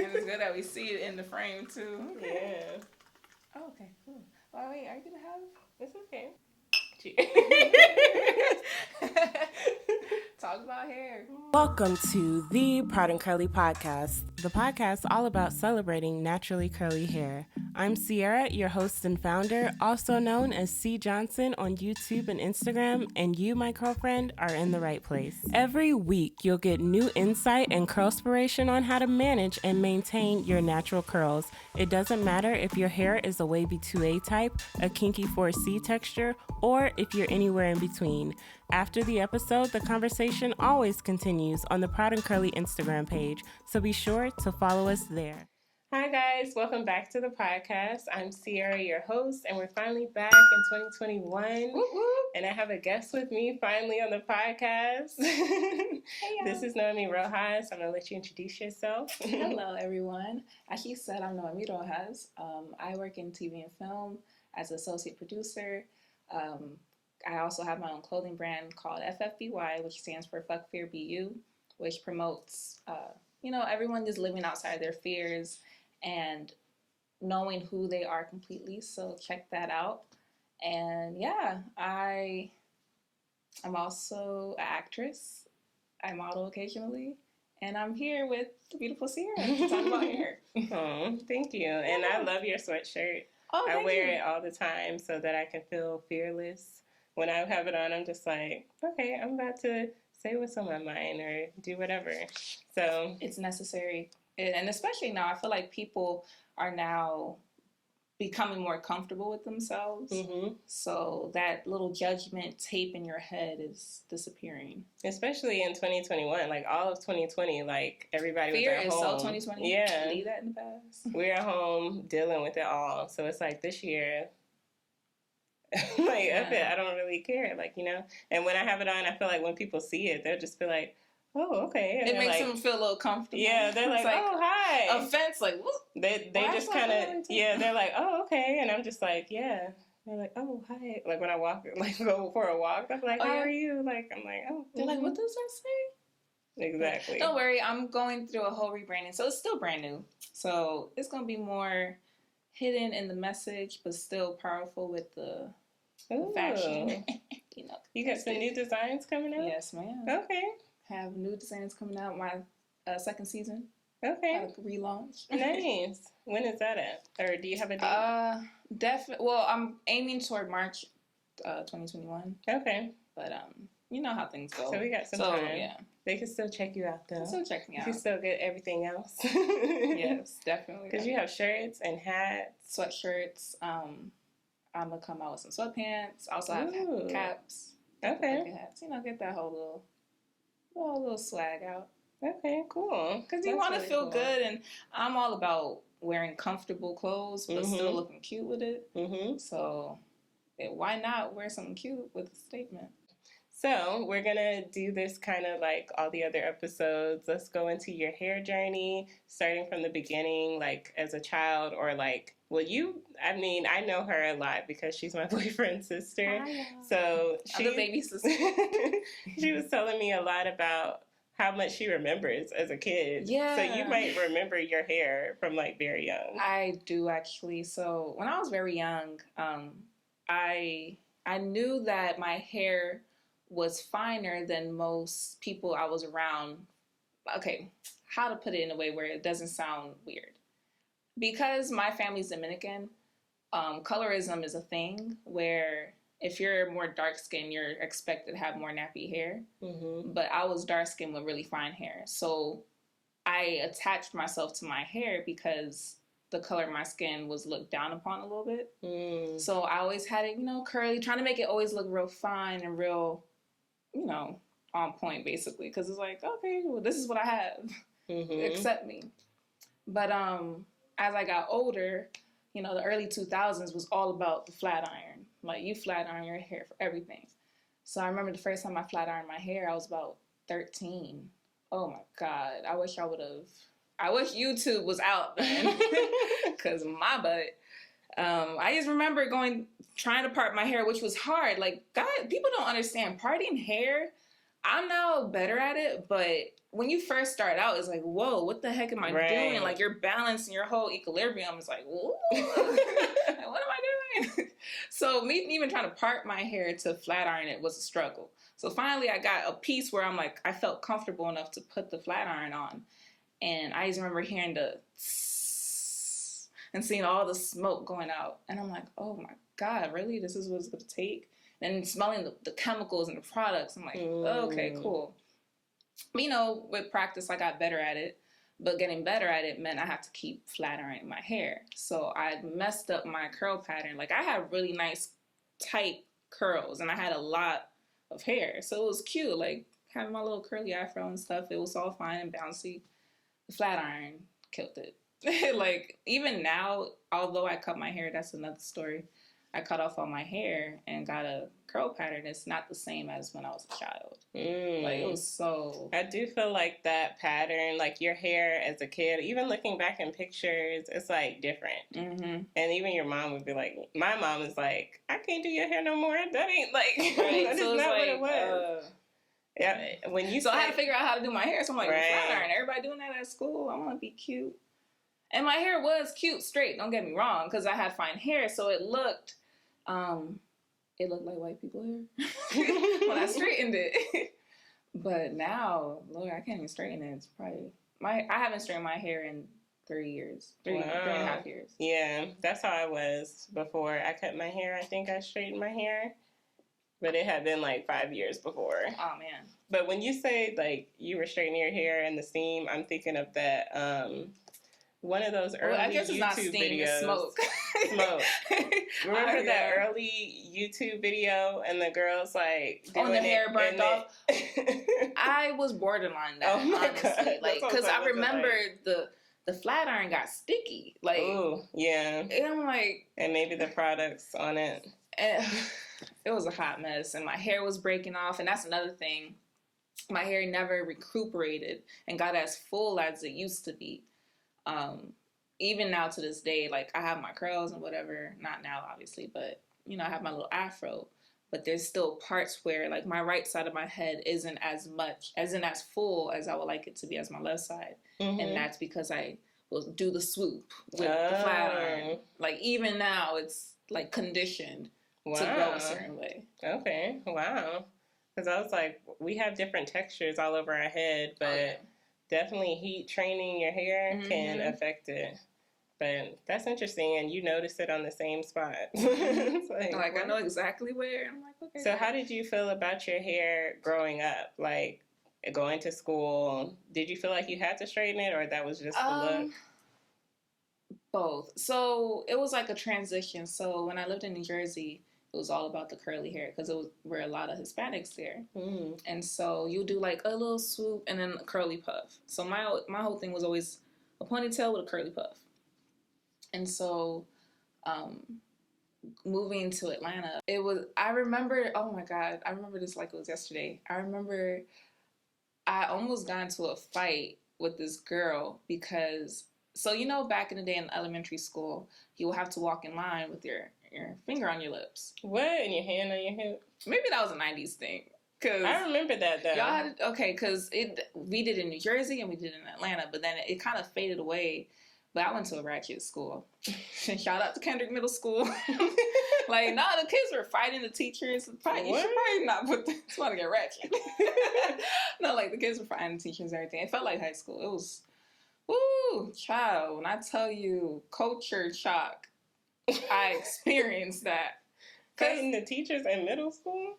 And it's good that we see it in the frame, too. Yeah. Oh, okay, cool. Oh, wait, are you going to have... It's okay. Talk about hair. Welcome to the Proud and Curly Podcast, the podcast all about celebrating naturally curly hair. I'm Sierra, your host and founder, also known as C. Johnson on YouTube and Instagram, and you, my girlfriend, are in the right place. Every week, you'll get new insight and curlspiration on how to manage and maintain your natural curls. It doesn't matter if your hair is a wavy 2A type, a kinky 4C texture, or if you're anywhere in between. After the episode, the conversation always continues on the Proud and Curly Instagram page, so be sure to follow us there. Hi guys, welcome back to the podcast. I'm Sierra, your host, and we're finally back in 2021. Whoop, whoop. And I have a guest with me finally on the podcast. Hey, this is Nohemi Rojas. I'm going to let you introduce yourself. Hello, everyone. As she said, I'm Nohemi Rojas. I work in TV and film as an associate producer. I also have my own clothing brand called FFBY, which stands for Fuck Fear BU, which promotes, everyone just living outside their fears and knowing who they are completely. So check that out. And yeah, I'm also an actress. I model occasionally. And I'm here with the beautiful Sierra to talk about hair. Oh, thank you. And I love your sweatshirt. Oh, I wear it all the time so that I can feel fearless. When I have it on, I'm just like, okay, I'm about to say what's on my mind or do whatever. So it's necessary. And especially now, I feel like people are now becoming more comfortable with themselves. Mm-hmm. So that little judgment tape in your head is disappearing. Especially in 2021, like all of 2020, like everybody was at home. Fear is so 2020. Yeah. Leave that in the past. We're at home dealing with it all. So it's like this year, I don't really care, And when I have it on, I feel like when people see it, they'll just be like, oh, okay. And it makes them feel a little comfortable. Yeah, they're like, oh, hi. Offense, like, whoop. They just kind of, they're like, oh, okay. And I'm just like, yeah. They're like, oh, hi. Like when I walk, go for a walk, I'm like, how are you? Like, I'm like, oh. They're like, what does that say? Exactly. Don't worry, I'm going through a whole rebranding. So it's still brand new. So it's going to be more hidden in the message, but still powerful with the fashion. You got some new designs coming out? Yes, ma'am. Okay. Have new designs coming out. My second season. Okay. Relaunch. Nice. When is that at? Or do you have a date? Definitely. Well, I'm aiming toward March 2021. Okay. But you know how things go. So we got some time. Yeah. They can still check you out, though. Still check me out. You can still get everything else. Yes, definitely. Because you have shirts and hats. Sweatshirts. I'm going to come out with some sweatpants. I also have caps. Okay. Hats. Get that whole little swag out. Okay, cool. Because you want to feel good, and I'm all about wearing comfortable clothes, but still looking cute with it. Mm-hmm. So why not wear something cute with a statement? So we're going to do this kind of like all the other episodes. Let's go into your hair journey, starting from the beginning, like as a child or like, I know her a lot because she's my boyfriend's sister. Hi, so I'm the baby sister. She was telling me a lot about how much she remembers as a kid. Yeah. So you might remember your hair from like very young. I do actually. So when I was very young, I knew that my hair was finer than most people I was around. Okay, how to put it in a way where it doesn't sound weird. Because my family's Dominican, colorism is a thing where if you're more dark-skinned, you're expected to have more nappy hair. Mm-hmm. But I was dark-skinned with really fine hair. So I attached myself to my hair because the color of my skin was looked down upon a little bit. Mm. So I always had it, curly, trying to make it always look real fine and real, on point, basically. Because it's like, okay, well, this is what I have. Mm-hmm. Accept me. But as I got older, the early 2000s was all about the flat iron. Like, you flat iron your hair for everything. So I remember the first time I flat ironed my hair, I was about 13. Oh, my God. I wish YouTube was out then. Because my butt. I just remember trying to part my hair, which was hard. Like, God, people don't understand. Parting hair I'm now better at it, but when you first start out, it's like, whoa, what the heck am I doing? Like, your balance and your whole equilibrium is like, whoa, like, what am I doing? So me even trying to part my hair to flat iron it was a struggle. So finally I got a piece where I'm like, I felt comfortable enough to put the flat iron on. And I just remember hearing the and seeing all the smoke going out. And I'm like, oh my God, really? This is what it's going to take? And smelling the chemicals and the products. I'm like, okay, cool. But, you know, with practice, I got better at it. But getting better at it meant I had to keep flat ironing my hair. So I messed up my curl pattern. Like, I had really nice, tight curls. And I had a lot of hair. So it was cute. Like, having my little curly afro and stuff, it was all fine and bouncy. The flat iron killed it. Like, even now, although I cut my hair, that's another story. I cut off all my hair and got a curl pattern. It's not the same as when I was a child. Like, it was so... I do feel like that pattern, like your hair as a kid, even looking back in pictures, it's like different. And even your mom would be like, my mom is like, I can't do your hair no more. That ain't like, right. that so is not like, what it was. Yeah, when you I had to figure out how to do my hair. So I'm like, right. flat iron. Everybody doing that at school. I want to be cute. And my hair was cute, straight. Don't get me wrong, because I had fine hair, so it looked like white people hair when I straightened it. But now, Lord, I can't even straighten it. It's probably I haven't straightened my hair in 3 years, three and a half years. Yeah, that's how I was before I cut my hair. I think I straightened my hair, but it had been like 5 years before. Oh man! But when you say like you were straightening your hair in the steam, I'm thinking of that. One of those early I guess it's YouTube not steam, videos. it's smoke. Smoke. Remember that early YouTube video and the girl's like doing the hair burnt off? It... I was borderline that, oh my honestly. God. Like, because I remember the flat iron got sticky. Like, ooh, yeah. And I'm like... And maybe the products on it. It was a hot mess. And my hair was breaking off. And that's another thing. My hair never recuperated and got as full as it used to be. Even now to this day, like, I have my curls and whatever, not now obviously, but you know, I have my little afro, but there's still parts where like my right side of my head isn't as full as I would like it to be as my left side. And that's because I will do the swoop with the flat iron. Like, even now it's like conditioned to go a certain way. Okay. Wow. Because I was like, we have different textures all over our head, but definitely heat training your hair can affect it. But that's interesting, and you noticed it on the same spot. It's like I know exactly where. I'm like, okay. So how did you feel about your hair growing up? Like, going to school, did you feel like you had to straighten it, or that was just the look? Both. So it was like a transition. So when I lived in New Jersey, it was all about the curly hair because were a lot of Hispanics there. And so you do like a little swoop and then a curly puff. So my whole thing was always a ponytail with a curly puff. And so moving to Atlanta, I remember, oh my God, I remember this like it was yesterday. I remember I almost got into a fight with this girl because, so you know, back in the day in elementary school, you would have to walk in line with your finger on your lips. What? And your hand on your hip? Maybe that was a 90s thing. Cause I remember that though. Y'all had, okay, because we did it in New Jersey and we did it in Atlanta, but then it kind of faded away. But I went to a ratchet school. Shout out to Kendrick Middle School. Like, no, the kids were fighting the teachers. You should probably not put this. It's want to get ratchet. No, like, the kids were fighting the teachers and everything. It felt like high school. It was, woo, child. When I tell you, culture shock, I experienced that. Fighting the teachers in middle school?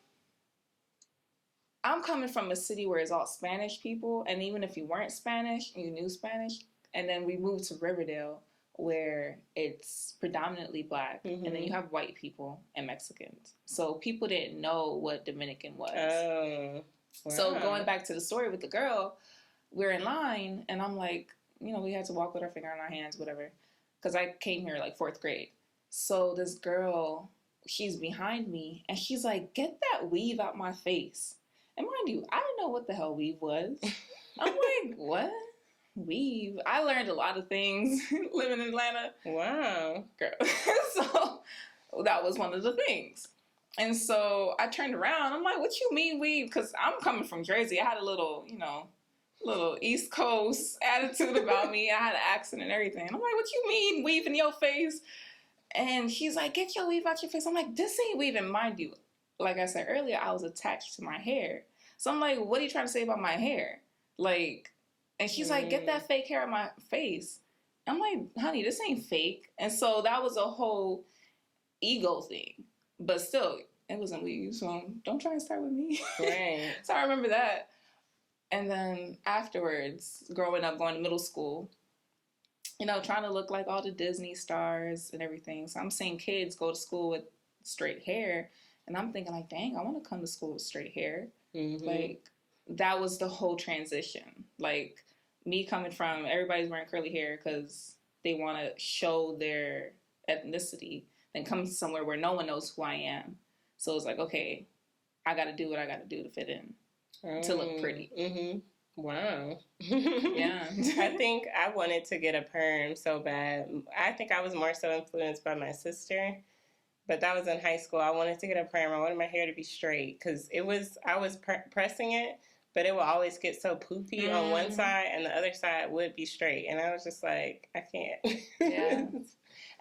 I'm coming from a city where it's all Spanish people. And even if you weren't Spanish, you knew Spanish. And then we moved to Riverdale, where it's predominantly Black. And then you have white people and Mexicans. So people didn't know what Dominican was. Oh, wow. So going back to the story with the girl, we're in line, and I'm like, you know, we had to walk with our finger on our hands, whatever. Because I came here like 4th grade. So this girl, she's behind me, and she's like, get that weave out my face. And mind you, I didn't know what the hell weave was. I'm like, what? Weave. I learned a lot of things living in Atlanta. Wow. Girl. So that was one of the things. And so I turned around. I'm like, what you mean weave? Because I'm coming from Jersey. I had a little, little East Coast attitude about me. I had an accent and everything. I'm like, what you mean weave in your face? And he's like, get your weave out your face. I'm like, this ain't weaving. Mind you, like I said earlier, I was attached to my hair. So I'm like, what are you trying to say about my hair? Like, and she's like, get that fake hair out my face. I'm like, honey, this ain't fake. And so that was a whole ego thing. But still, it wasn't weave, so don't try and start with me. Right. So I remember that. And then afterwards, growing up, going to middle school, trying to look like all the Disney stars and everything. So I'm seeing kids go to school with straight hair, and I'm thinking like, dang, I want to come to school with straight hair. Mm-hmm. Like, that was the whole transition. Like, me coming from everybody's wearing curly hair because they want to show their ethnicity, then come somewhere where no one knows who I am. So it's like, okay, I got to do what I got to do to fit in, to look pretty. Mm-hmm. Wow. Yeah. I think I wanted to get a perm so bad. I think I was more so influenced by my sister, but that was in high school. I wanted to get a perm. I wanted my hair to be straight because I was pressing it, but it would always get so poofy on one side and the other side would be straight. And I was just like, I can't. Yeah.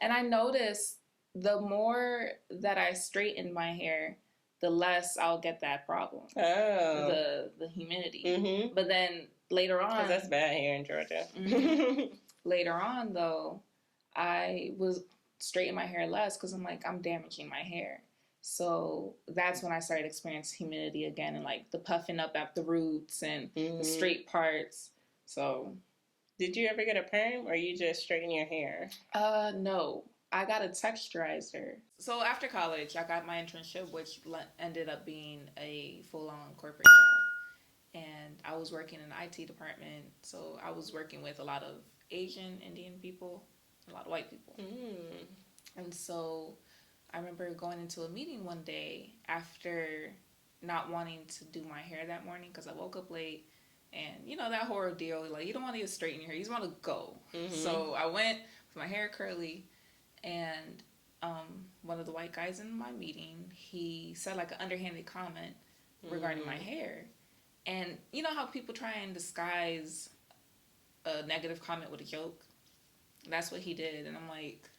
And I noticed the more that I straighten my hair, the less I'll get that problem. Oh. The humidity. Mm-hmm. But then later on... Because that's bad here in Georgia. Mm-hmm. Later on, though, I was straightening my hair less because I'm like, I'm damaging my hair. So that's when I started experiencing humidity again and like the puffing up at the roots and the straight parts. So... Did you ever get a perm or you just straighten your hair? No. I got a texturizer. So after college, I got my internship, which ended up being a full-on corporate job. And I was working in the IT department, so I was working with a lot of Asian, Indian people, a lot of white people. And so I remember going into a meeting one day after not wanting to do my hair that morning because I woke up late. And, that horror deal, like, you don't want to just straighten your hair. You just want to go. So I went with my hair curly, and one of the white guys in my meeting, he said, like, an underhanded comment regarding my hair. And you know how people try and disguise a negative comment with a joke? That's what he did. And I'm like...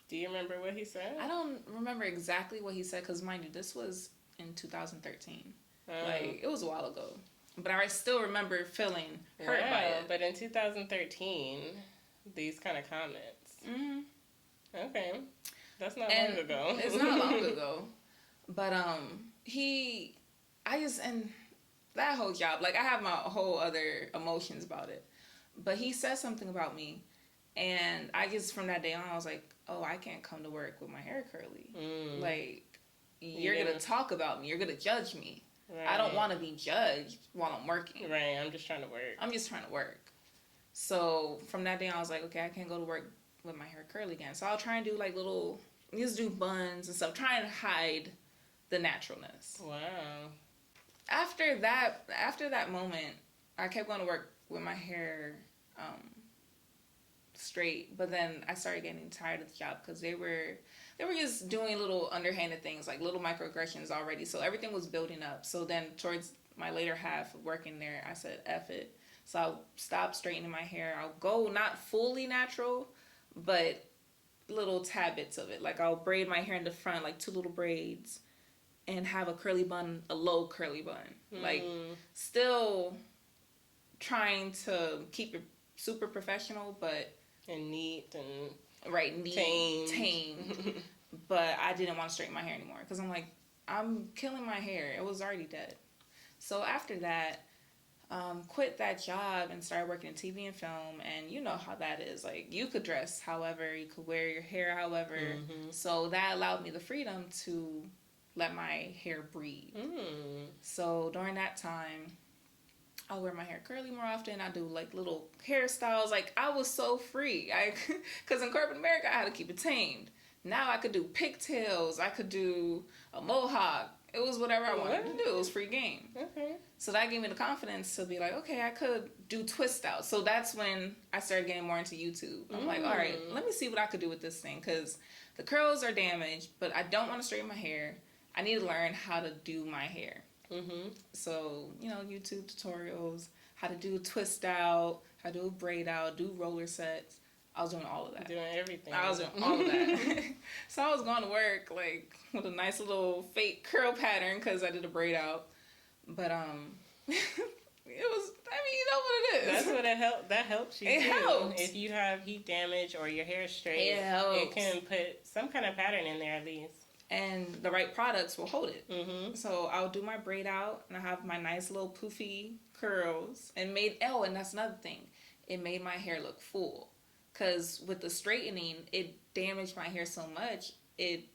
Do you remember what he said? I don't remember exactly what he said, because, mind you, this was in 2013. Like, it was a while ago. But I still remember feeling hurt by it. But in 2013, these kind of comments. Okay. That's not long ago. It's not long ago. But, and that whole job, like, I have my whole other emotions about it. But he said something about me. And I just, from that day on, I was like, oh, I can't come to work with my hair curly. Like, you're going to talk about me. You're going to judge me. Right. I don't want to be judged while I'm working. Right, I'm just trying to work. So from that day on, I was like, okay, I can't go to work with my hair curly again. So I'll try and do like just do buns and stuff, trying to hide the naturalness. Wow. After that moment, I kept going to work with my hair straight, but then I started getting tired of the job because they were just doing little underhanded things, like little microaggressions already. So everything was building up. So then towards my later half of working there, I said, F it. So I'll stop straightening my hair. I'll go not fully natural, but little tad bits of it. Like I'll braid my hair in the front, like 2 little braids, and have a curly bun, a low curly bun. Like still trying to keep it super professional, but... And neat and... Right, neat, tamed. But I didn't want to straighten my hair anymore because I'm like, I'm killing my hair. It was already dead. So after that, quit that job and started working in TV and film. And you know how that is. Like, you could dress however, you could wear your hair however. So that allowed me the freedom to let my hair breathe. So during that time, I'll wear my hair curly more often. I do like little hairstyles. Like I was so free. Because in corporate America, I had to keep it tamed. Now I could do pigtails. I could do a mohawk. It was whatever I wanted to do. It was free game. Okay. So that gave me the confidence to be like, okay, I could do twist out. So that's when I started getting more into YouTube. I'm like, all right, let me see what I could do with this thing. Because the curls are damaged, but I don't want to straighten my hair. I need to learn how to do my hair. Mm-hmm. So, YouTube tutorials, how to do a twist out, how to do a braid out, do roller sets. I was doing all of that. Doing everything. I was doing all of that. So I was going to work like with a nice little fake curl pattern because I did a braid out. But it was, you know what it is. That's what that helps you. It too. helps. If you have heat damage or your hair is straight, It helps. it can put some kind of pattern in there at least. And the right products will hold it. Mm-hmm. So I'll do my braid out, and I have my nice little poofy curls. And that's another thing. It made my hair look full. Because with the straightening, it damaged my hair so much, it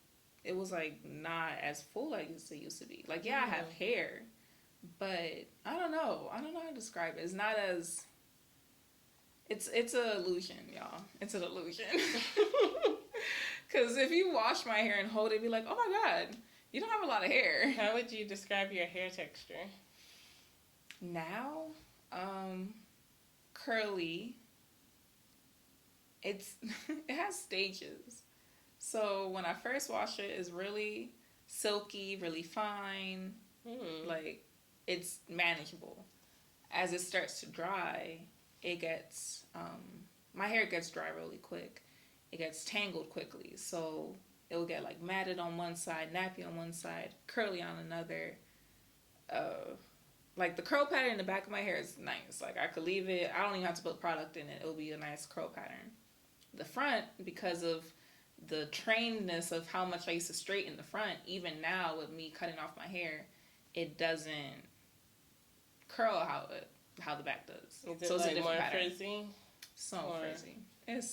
was like not as full as it used to be. Like, yeah, I have hair, but I don't know how to describe it. It's not as, it's an illusion, y'all. It's an illusion. Because if you wash my hair and hold it, be like, oh my God, you don't have a lot of hair. How would you describe your hair texture? Now, curly. It has stages. So when I first wash it, it's really silky, really fine. Like, it's manageable. As it starts to dry, it gets, my hair gets dry really quick. It gets tangled quickly. So it'll get like matted on one side, nappy on one side, curly on another. Like the curl pattern in the back of my hair is nice. Like I could leave it. I don't even have to put product in it. It'll be a nice curl pattern. The front, because of the trainedness of how much I used to straighten the front, even now with me cutting off my hair, it doesn't curl how the back does. Is it like more frizzy? So frizzy.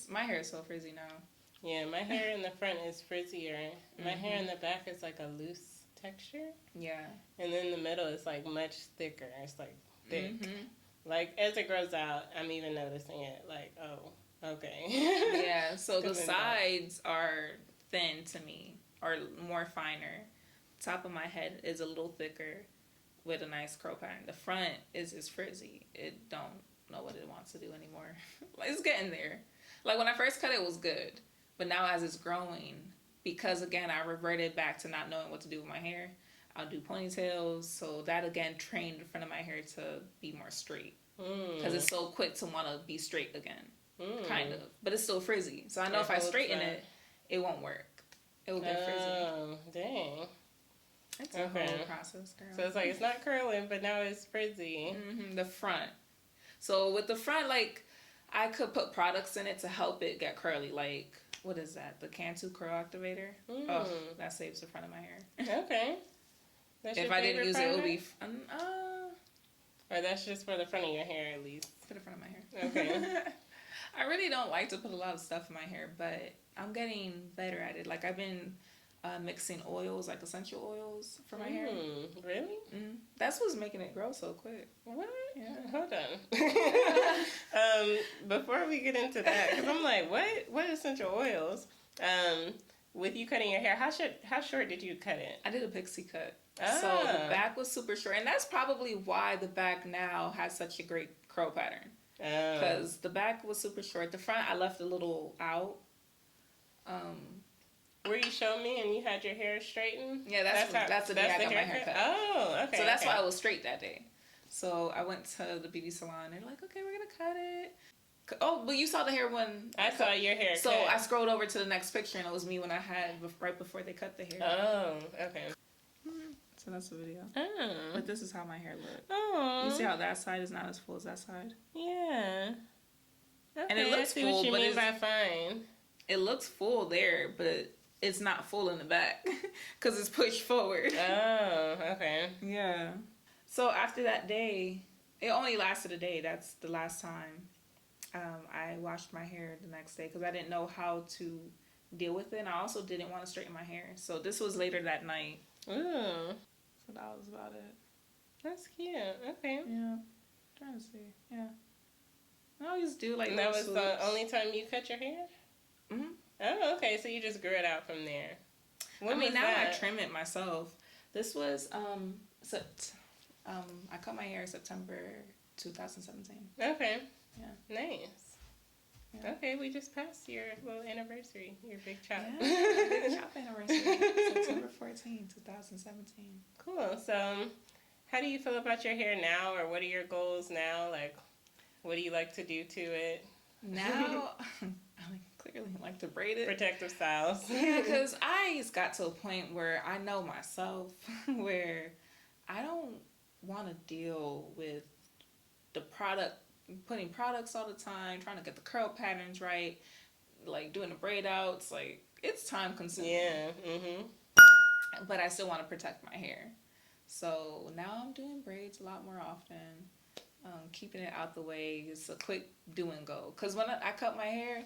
My hair is so frizzy now. Yeah, my hair in the front is frizzier. My hair in the back is like a loose texture. Yeah. And then the middle is like much thicker. It's like thick. Like as it grows out, I'm even noticing it. Like, oh, okay. Yeah, so the sides are thin to me, or more finer. Top of my head is a little thicker with a nice curl pattern. The front is just frizzy. It don't know what it wants to do anymore. It's getting there. Like when I first cut it was good, but now as it's growing, because again I reverted back to not knowing what to do with my hair, I'll do ponytails. So that again trained the front of my hair to be more straight, because it's so quick to want to be straight again, kind of. But it's still frizzy. So I know if I straighten it, it won't work. It will get frizzy. Oh, dang. It's a whole process, girl. So it's like it's not curling, but now it's frizzy. The front. So with the front, like I could put products in it to help it get curly. Like what is that? The Cantu Curl Activator. Oh, that saves the front of my hair. Okay. That's if I didn't use it, it would be. Or that's just for the front of your hair, at least. For the front of my hair. Okay. I really don't like to put a lot of stuff in my hair, but I'm getting better at it. Like I've been mixing oils, like essential oils for my hair. Really? That's what's making it grow so quick. What? Yeah. Hold on. Before we get into that, because I'm like, what essential oils? With you cutting your hair, how short did you cut it? I did a pixie cut. So the back was super short, and that's probably why the back now has such a great curl pattern. Because the back was super short. The front I left a little out. Where you showed me and you had your hair straightened? Yeah, that's the day I got my hair cut. Oh, okay. So that's why I was straight that day. So I went to the beauty salon. They're like, okay, we're going to cut it. Oh, but you saw the hair when... I saw your hair so cut. I scrolled over to the next picture, and it was me when I had... right before they cut the hair. Oh, okay. So that's the video. Oh. But this is how my hair looked. Oh. You see how that side is not as full as that side? Yeah. Okay, and it looks I see full, what you but mean by fine. It looks full there, but it's not full in the back because it's pushed forward. Oh, okay. Yeah. So after that day, it only lasted a day. That's the last time I washed my hair the next day because I didn't know how to deal with it. And I also didn't want to straighten my hair. So this was later that night. Ooh. So that was about it. That's cute. Okay. Yeah. I'm trying to see. Yeah. I always do like and that was the only time you cut your hair? Mm-hmm. Oh, okay. So you just grew it out from there. I trim it myself. This was I cut my hair September 2017. Okay. Yeah. Nice. Yeah. Okay, we just passed your little anniversary, your big chop. Yeah, big chop anniversary, September 14, 2017. Cool. So, how do you feel about your hair now, or what are your goals now? Like, what do you like to do to it? Now, I clearly like to braid it. Protective styles. Yeah, because I just got to a point where I know myself where I don't want to deal with the product, putting products all the time, trying to get the curl patterns right, like doing the braid outs. Like, it's time consuming. Yeah. But I still want to protect my hair. So now I'm doing braids a lot more often. Keeping it out the way. It's a quick do and go. Because when I cut my hair,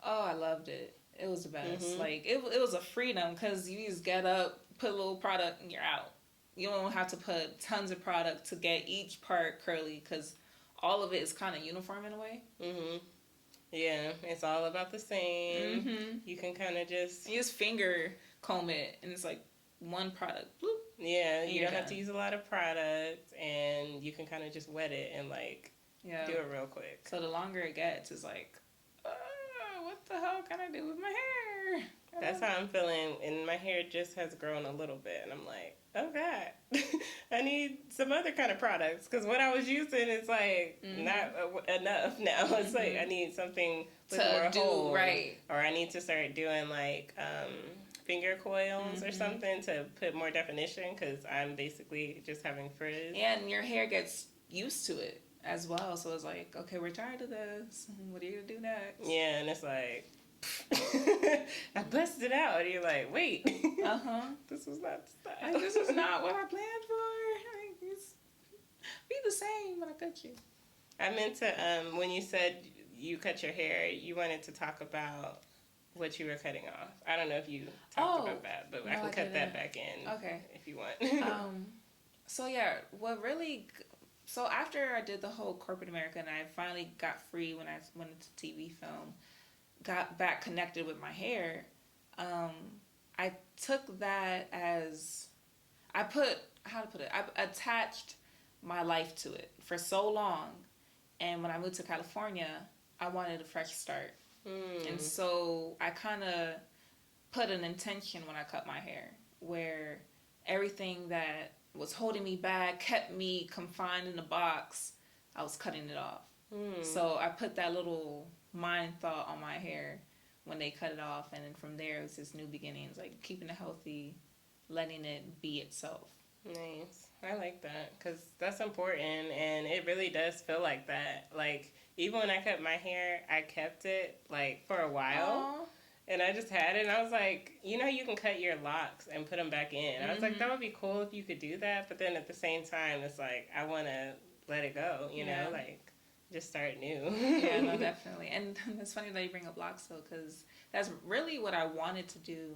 oh, I loved it. It was the best. Like, it was a freedom because you just get up, put a little product, and you're out. You don't have to put tons of product to get each part curly because all of it is kind of uniform in a way. Yeah, it's all about the same. You can kind of just... You just finger comb it, and it's like one product. Bloop. Yeah, you don't have to use a lot of product, and you can kind of just wet it and, like, do it real quick. So the longer it gets, it's like, what the hell can I do with my hair? That's how I'm feeling, and my hair just has grown a little bit, and I'm like, oh, God, I need some other kind of products, because what I was using is, like, not enough now. It's like, I need something with more hold. Right. Or I need to start doing, like, finger coils or something to put more definition, because I'm basically just having frizz. And your hair gets used to it as well, so it's like, okay, we're tired of this. What are you going to do next? Yeah, and it's like... I busted out, and you're like, wait, this was not the style. This is not what I planned for. It's be the same when I cut you. I meant to, when you said you cut your hair, you wanted to talk about what you were cutting off. I don't know if you talked about that, but I can cut that back in if you want. So yeah, so after I did the whole corporate America and I finally got free when I went into TV film, got back connected with my hair, I took that as, I attached my life to it for so long, and when I moved to California, I wanted a fresh start. And so I kind of put an intention when I cut my hair, where everything that was holding me back, kept me confined in a box, I was cutting it off. So I put that little mind thought on my hair when they cut it off, and then from there it was just new beginnings, like keeping it healthy, letting it be itself. Nice. I like that, because that's important, and it really does feel like that. Like, even when I cut my hair, I kept it, like, for a while. Aww. And I just had it, and I was like, you know, you can cut your locks and put them back in. I was like, that would be cool if you could do that, but then at the same time, it's like, I want to let it go, you know, like, just start new. Yeah, no, definitely. And it's funny that you bring up locks, though, because that's really what I wanted to do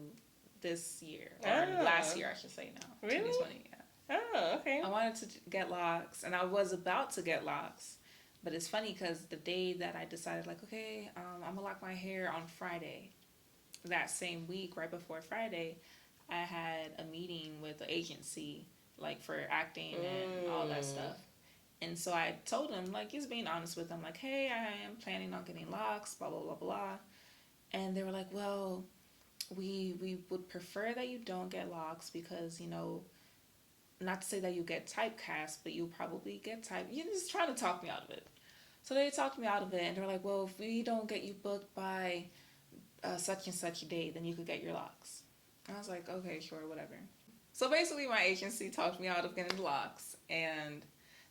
this year, or last year, I should say now. Really? 2020, yeah. Oh, okay. I wanted to get locks, and I was about to get locks, but it's funny because the day that I decided, like, okay, I'm going to lock my hair on Friday, that same week, right before Friday, I had a meeting with the agency, like, for acting and all that stuff. And so I told him, like, just being honest with them, like, hey, I am planning on getting locks, blah, blah, blah, blah. And they were like, well, we would prefer that you don't get locks because, you know, not to say that you get typecast, but you'll probably get type. You're just trying to talk me out of it. So they talked me out of it, and they're like, well, if we don't get you booked by such and such a date, then you could get your locks. I was like, okay, sure, whatever. So basically my agency talked me out of getting the locks, and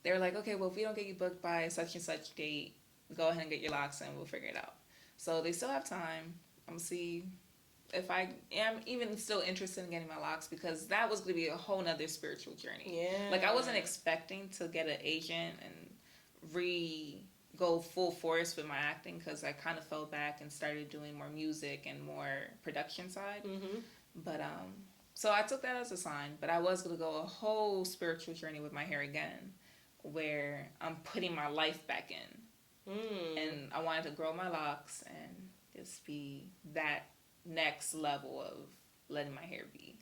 they were like, okay, well, if we don't get you booked by such and such date, go ahead and get your locks and we'll figure it out. So they still have time. I'm going to see if I am even still interested in getting my locks, because that was going to be a whole nother spiritual journey. Yeah. Like, I wasn't expecting to get an agent and go full force with my acting, because I kind of fell back and started doing more music and more production side. But, so I took that as a sign, but I was going to go a whole spiritual journey with my hair again, where I'm putting my life back in. And I wanted to grow my locks and just be that next level of letting my hair be.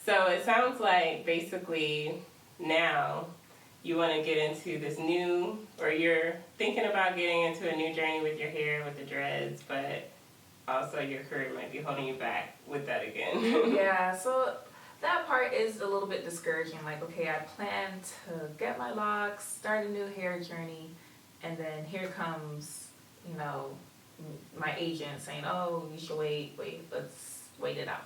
So it sounds like basically now you want to get into this new, or you're thinking about getting into a new journey with your hair, with the dreads, but also your career might be holding you back with that again. Yeah, so that part is a little bit discouraging. Like, okay, I plan to get my locks, start a new hair journey, and then here comes, you know, my agent saying, oh, you should wait, let's wait it out.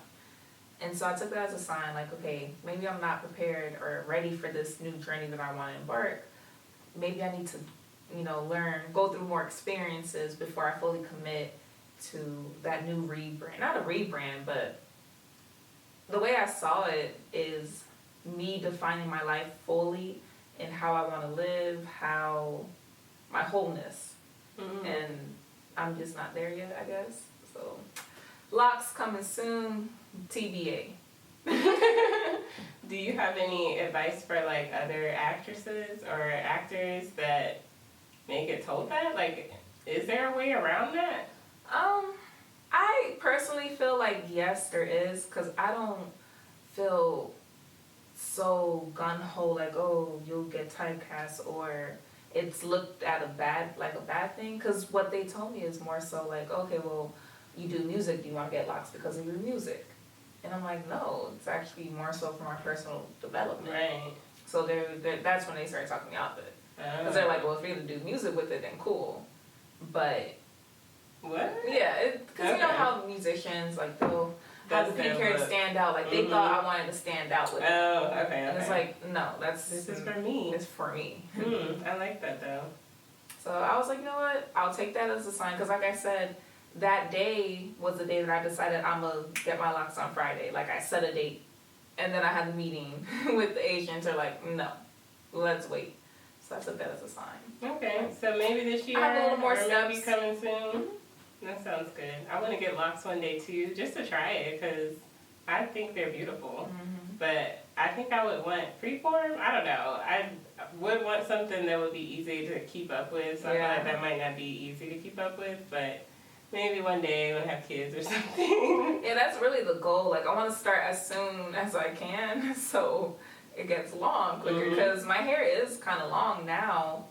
And so I took that as a sign, like, okay, maybe I'm not prepared or ready for this new journey that I want to embark. Maybe I need to, you know, go through more experiences before I fully commit to that new rebrand. Not a rebrand, but the way I saw it is me defining my life fully and how I want to live, how my wholeness. Mm-hmm. And I'm just not there yet, I guess. So, locks coming soon, TBA. Do you have any advice for like other actresses or actors that may get told that? Like, is there a way around that? I personally feel like yes, there is, because I don't feel so gung-ho like, oh, you'll get typecast or it's looked at a bad thing, because what they told me is more so like, okay, well, you do music, do you want to get locks because of your music? And I'm like, no, it's actually more so for my personal development. Right. So that's when they started talking me out of it. Because they're like, well, if you're going to do music with it, then cool. But what? Yeah, because you know how musicians, like, they'll have the pink hair to stand out. Like, they thought I wanted to stand out with it. Oh, okay. And it's like, no, this is for me. It's for me. I like that, though. So I was like, you know what? I'll take that as a sign. Because like I said, that day was the day that I decided I'm going to get my locks on Friday. Like, I set a date. And then I had a meeting with the agent. They're like, no, let's wait. So I took that as a sign. Okay, so maybe this year, I have a little more or steps. maybe coming soon. That sounds good. I want to get locks one day too, just to try it, because I think they're beautiful. But I think I would want freeform. I don't know. I would want something that would be easy to keep up with. So I feel like that might not be easy to keep up with, but maybe one day when I have kids or something. Yeah, that's really the goal. Like, I want to start as soon as I can, so it gets long quicker. Because my hair is kind of long now,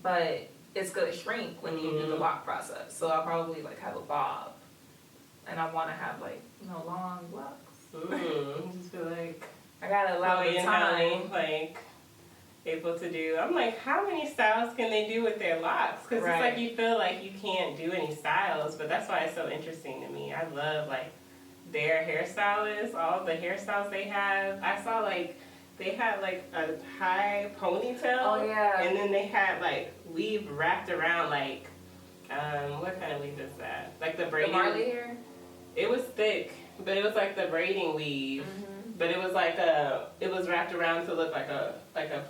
but it's gonna shrink when you do the lock process. So I'll probably like have a bob, and I want to have like, you know, long locks. Just feel like I gotta allow the time. Like able to do. I'm like, how many styles can they do with their locks? Because it's like you feel like you can't do any styles, but that's why it's so interesting to me. I love like their hairstylists, all the hairstyles they have. I saw like they had like a high ponytail. Oh yeah. And then they had like weave wrapped around like what kind of weave is that? Like the braiding. The Marley hair? It was thick, but it was like the braiding weave. But it was like it was wrapped around to look like a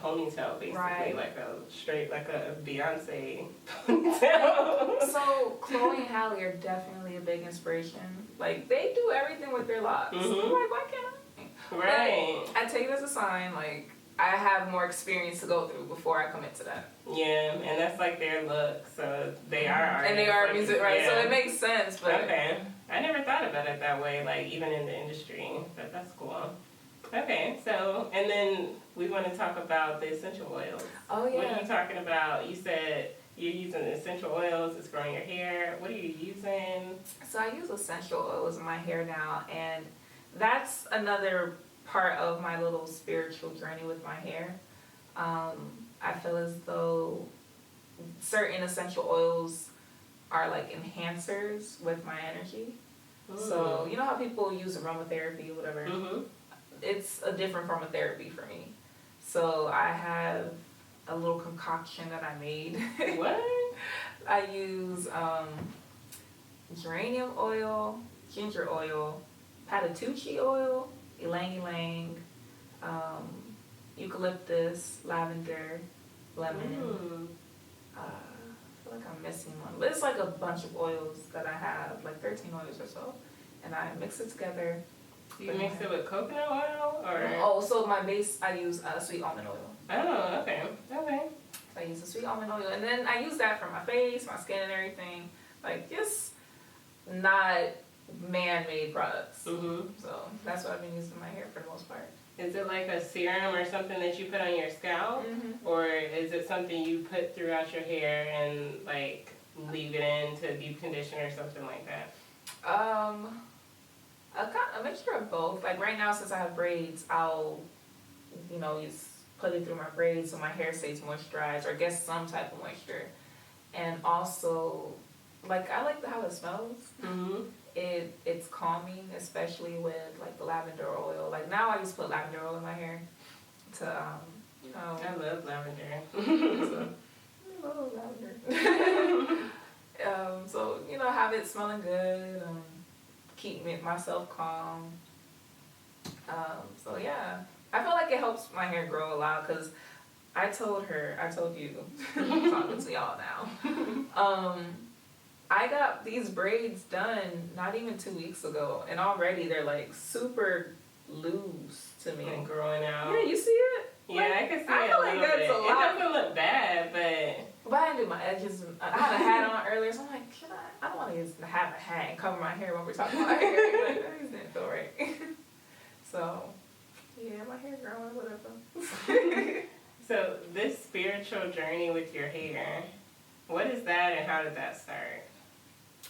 ponytail, basically, like a straight, like a Beyonce ponytail. So Chloe and Halle are definitely a big inspiration. Like, they do everything with their locks. I'm like, why can't I? Right. But I take it as a sign. Like, I have more experience to go through before I commit to that. Yeah, and that's like their look. So they are artists. And they are like, music, right? So it makes sense. But okay. I never thought about it that way, like even in the industry, but that's cool. Okay, so, and then we want to talk about the essential oils. Oh, yeah. What are you talking about? You said you're using essential oils, it's growing your hair. What are you using? So I use essential oils in my hair now, and that's another part of my little spiritual journey with my hair. I feel as though certain essential oils are like enhancers with my energy. So, you know how people use aromatherapy or whatever? It's a different form of therapy for me. So I have a little concoction that I made. What? I use geranium oil, ginger oil, patatucci oil, ylang ylang, eucalyptus, lavender, lemon. I feel like I'm missing one. But it's like a bunch of oils that I have, like 13 oils or so. And I mix it together. Do you mix it with coconut oil? Or? Oh, so my base, I use sweet almond oil. Oh, okay. Okay. So I use the sweet almond oil. And then I use that for my face, my skin, and everything. Like, just not man-made products. So that's what I've been using in my hair for the most part. Is it like a serum or something that you put on your scalp? Mm-hmm. Or is it something you put throughout your hair and like leave it in to deep condition or something like that? A mixture of both. Like right now, since I have braids, I'll, just put it through my braids so my hair stays moisturized or gets some type of moisture. And also, like I like how it smells. Mm-hmm. It's calming, especially with like the lavender oil. Like now, I just put lavender oil in my hair to, I love lavender. I love lavender. So have it smelling good. Keep myself calm. So yeah, I feel like it helps my hair grow a lot because I told you, I'm talking to y'all now. I got these braids done not even 2 weeks ago, and already they're like super loose to me. And growing out. Yeah, you see it? Yeah, like, I can see I it feel a like little that's bit. a lot. It doesn't look bad, But I didn't do my edges. I had a hat on earlier, so I'm like, should I? I don't want to just have a hat and cover my hair when we're talking about hair. Like, that just didn't feel right. So, yeah, my hair growing, whatever. So this spiritual journey with your hair, what is that and how did that start?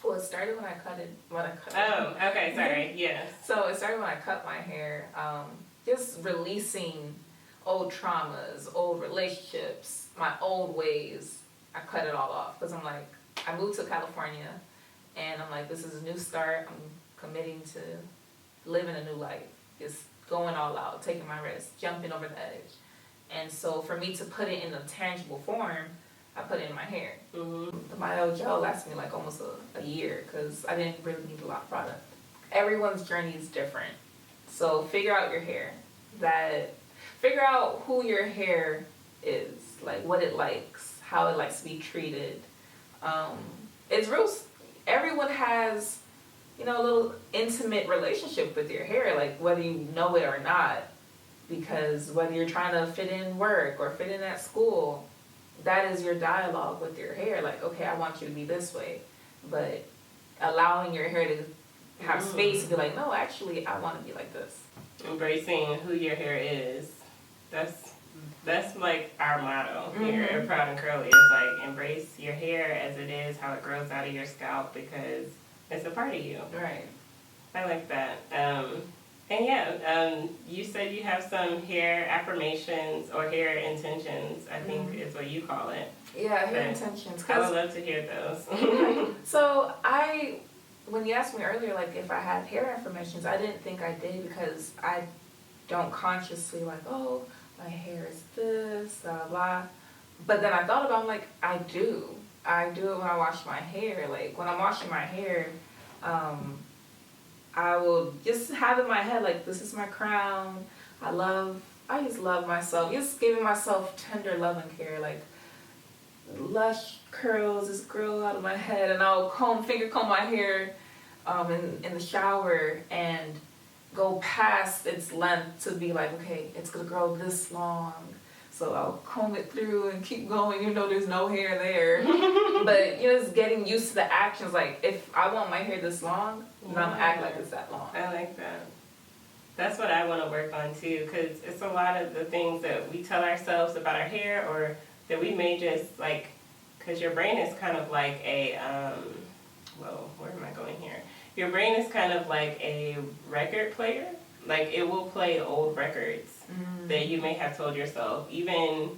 Well, it started when I cut it. Oh, okay, sorry, yes. So it started when I cut my hair. Just releasing old traumas, old relationships, my old ways. I cut it all off because I'm like, I moved to California, and I'm like, this is a new start. I'm committing to living a new life, just going all out, taking my risk, jumping over the edge. And so for me to put it in a tangible form, I put it in my hair. Mm-hmm. The Bio Gel lasted me like almost a year because I didn't really need a lot of product. Everyone's journey is different. So figure out your hair. Figure out who your hair is, like what it likes, how it likes to be treated. It's real. Everyone has, a little intimate relationship with your hair, like whether you know it or not. Because whether you're trying to fit in work or fit in at school, that is your dialogue with your hair. Like, okay, I want you to be this way. But allowing your hair to have space to be like, no, actually, I want to be like this. Embracing who your hair is. That's like our motto here at Proud and Curly. It's like embrace your hair as it is, how it grows out of your scalp because it's a part of you. Right. I like that. And yeah, you said you have some hair affirmations or hair intentions, I think is what you call it. Yeah, hair intentions. I would love to hear those. So when you asked me earlier, like if I had hair affirmations, I didn't think I did because I don't consciously like, oh, my hair is this, blah, blah. But then I thought about it, I'm like, I do. I do it when I wash my hair. Like when I'm washing my hair, I will just have in my head, like, this is my crown. I just love myself. Just giving myself tender love and care. Like, lush curls just grow out of my head. And I'll finger comb my hair in the shower and go past its length to be like, okay, it's going to grow this long. So I'll comb it through and keep going, even though there's no hair there. But just getting used to the actions. Like, if I want my hair this long, then I'm gonna act like it's that long. I like that. That's what I want to work on too, because it's a lot of the things that we tell ourselves about our hair, or that we may just like, because your brain is kind of like a, where am I going here? Your brain is kind of like a record player. Like, it will play old records that you may have told yourself, even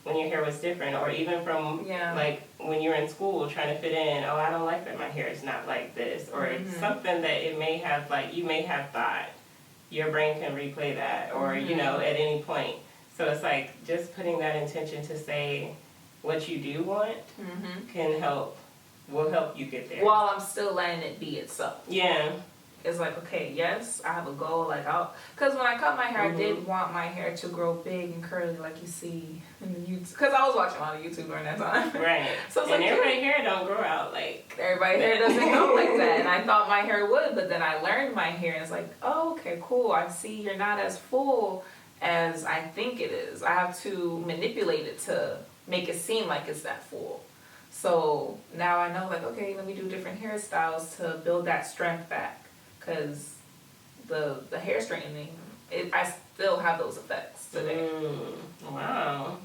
when your hair was different, or even from, like, when you're in school trying to fit in, oh, I don't like that my hair is not like this, or it's something that it may have, like, you may have thought. Your brain can replay that, or, at any point. So it's like, just putting that intention to say what you do want will help you get there. While I'm still letting it be itself. Yeah. It's like, okay, yes, I have a goal. Like, because when I cut my hair, I did want my hair to grow big and curly, like you see in the YouTube. Because I was watching a lot of YouTube during that time. Right. So it's and like, everybody's hair don't grow out like. Everybody's hair doesn't grow like that. And I thought my hair would, but then I learned my hair, and it's like, oh, okay, cool. I see you're not as full as I think it is. I have to manipulate it to make it seem like it's that full. So now I know, like, okay, let me do different hairstyles to build that strength back. Because the hair straightening, still have those effects today. Wow.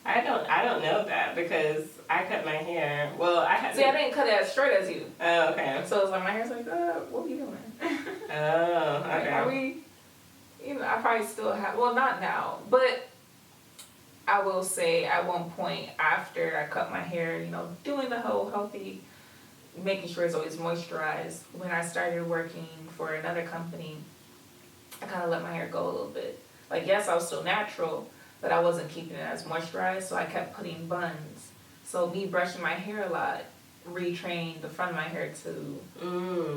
I don't know that because I cut my hair. Well, I didn't cut it as short as you. Oh, okay. So it's like my hair's like, what are you doing? Oh, okay. Like, are we? I probably still have. Well, not now, but I will say at one point after I cut my hair, doing the whole healthy, making sure it's always moisturized. When I started working for another company, I kind of let my hair go a little bit. Like, yes, I was still natural, but I wasn't keeping it as moisturized, so I kept putting buns. So me brushing my hair a lot retrained the front of my hair to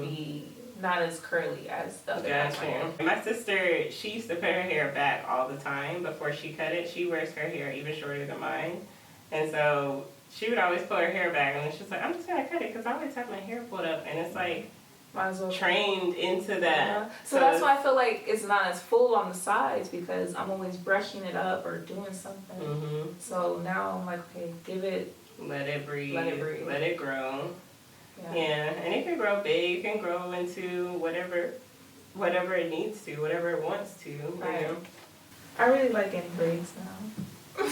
be not as curly as the other part of my hair. My sister, she used to put her hair back all the time before she cut it. She wears her hair even shorter than mine. And so she would always pull her hair back, and then she's like, I'm just going to cut it because I always have my hair pulled up. And it's like, might as well trained into that. So that's why I feel like it's not as full on the sides because I'm always brushing it up or doing something. So now I'm like, okay, give it. Let it breathe. Let it breathe. Let it grow. Yeah, and it can grow big. It can grow into whatever it needs to, whatever it wants to. Right. I really like getting braids now.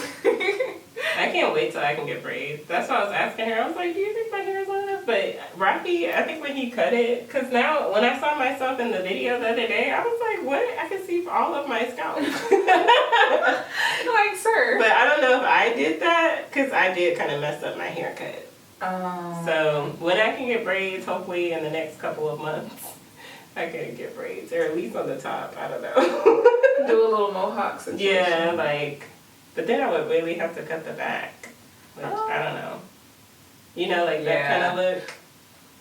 I can't wait till I can get braids. That's why I was asking her. I was like, do you think my hair is long enough? But Rocky, I think when he cut it, because now when I saw myself in the video the other day, I was like, what? I can see all of my scalp. Like, sir. But I don't know if I did that, because I did kind of mess up my haircut. So when I can get braids, hopefully in the next couple of months, I can get braids, or at least on the top. I don't know. Do a little mohawk situation. Yeah, like, but then I would really have to cut the back, which I don't know. Like that kind of look.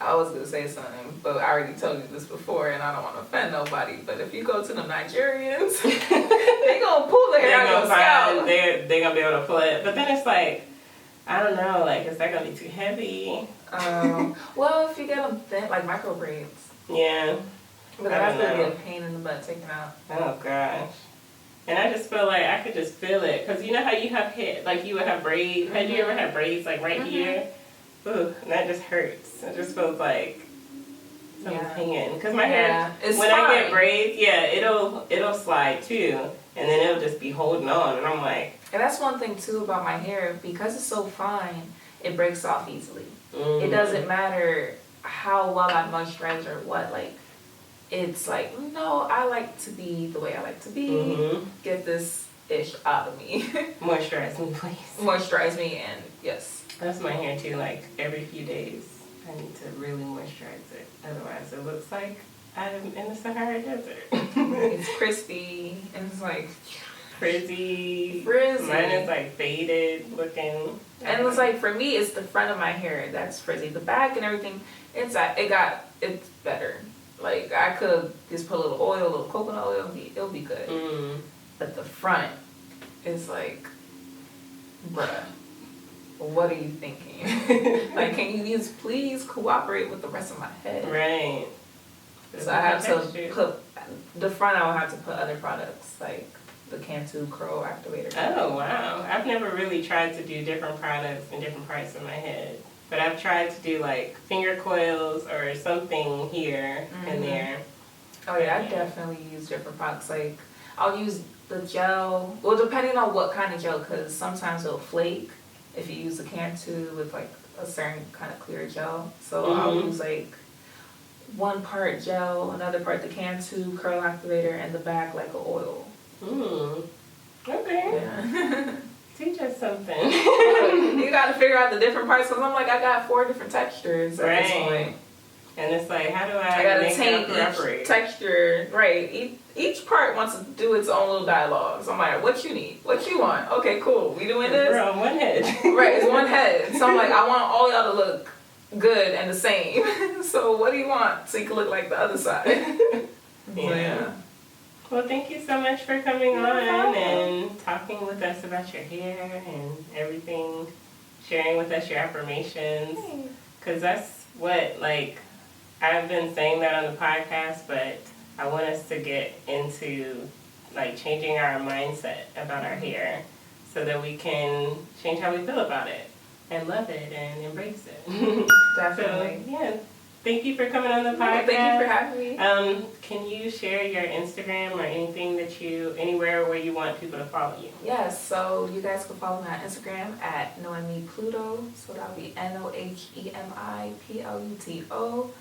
I was gonna say something, but I already told you this before, and I don't want to offend nobody. But if you go to the Nigerians, they gonna pull the hair out of your scalp. They're gonna be able to pull it, but then it's like, I don't know, like, is that gonna be too heavy? Well, if you get them thin, like micro braids. Yeah. But that's gonna be a pain in the butt taking out. Oh gosh. And I just feel like I could just feel it, cause you know how you have hair, like you would have braids. Had you ever had braids like right here? Ooh, and that just hurts. It just feels like something's hanging. Cause my hair, when I get braids, it'll slide too, and then it'll just be holding on, and I'm like. And that's one thing too about my hair, because it's so fine, it breaks off easily. It doesn't matter how well I moisturize or what, like, it's like, no, I like to be the way I like to be. Get this ish out of me. Moisturize me, please. Moisturize me, and yes. That's my hair too, like every few days I need to really moisturize it. Otherwise it looks like I'm in the Sahara Desert. It's crispy, and it's like frizzy. Mine is like faded looking. And it's like, for me, it's the front of my hair that's frizzy. The back and everything, it's better. Like, I could just put a little oil, a little coconut oil, it'll be good. But the front is like, bruh, what are you thinking? Like, can you please cooperate with the rest of my head? Right. So I have to put, the front I will have to put other products, like the Cantu Curl Activator. Oh, wow. I've never really tried to do different products in different parts of my head. But I've tried to do like finger coils or something here and there. Oh yeah, I definitely use different products. Like, I'll use the gel, well, depending on what kind of gel, because sometimes it'll flake if you use the Cantu with like a certain kind of clear gel. So I'll use like one part gel, another part the Cantu Curl Activator, and the back like an oil. Okay. Yeah. Teach us something. You got to figure out the different parts, because I'm like, I got 4 different textures at this point. And it's like, how do I gotta make take that cooperate? each texture, right? Each part wants to do its own little dialogue. So I'm like, what you need? What you want? Okay, cool. We doing this? We're on one head. Right, it's one head. So I'm like, I want all y'all to look good and the same. So what do you want so you can look like the other side? Yeah. Well, thank you so much for coming on and talking with us about your hair and everything, sharing with us your affirmations. Because that's what, like, I've been saying that on the podcast, but I want us to get into, like, changing our mindset about our hair so that we can change how we feel about it and love it and embrace it. Definitely. So, yeah. Thank you for coming on the podcast. Thank you for having me. Can you share your Instagram or anything anywhere where you want people to follow you? Yes, so you guys can follow me on Instagram at Nohemi Pluto. So that'll be NOHEMIPLUTO.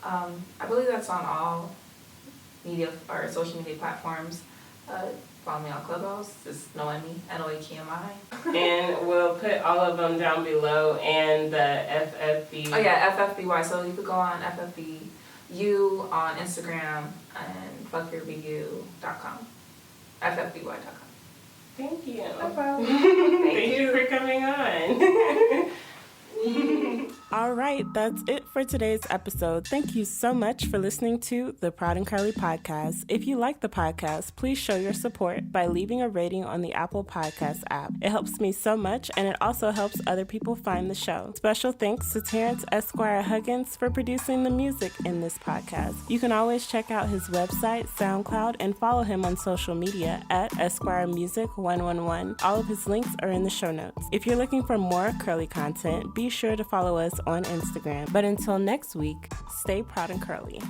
I believe that's on all media or social media platforms. Follow me on Clubhouse. It's Nohemi, NOHEMI. And we'll put all of them down below, and the FFB. Oh yeah, FFBY. So you could go on FFBU on Instagram and fuckyourbu.com. FFBY.com. Thank you. No problem. Thank you for coming on. All right, that's it for today's episode. Thank you so much for listening to the Proud and Curly podcast. If you like the podcast, please show your support by leaving a rating on the Apple Podcast app. It helps me so much, and it also helps other people find the show. Special thanks to Terrence, Esquire, Huggins for producing the music in this podcast. You can always check out his website, SoundCloud, and follow him on social media at Esquire Music 111. All of his links are in the show notes. If you're looking for more curly content, be sure to follow us on Instagram. But until next week, stay proud and curly.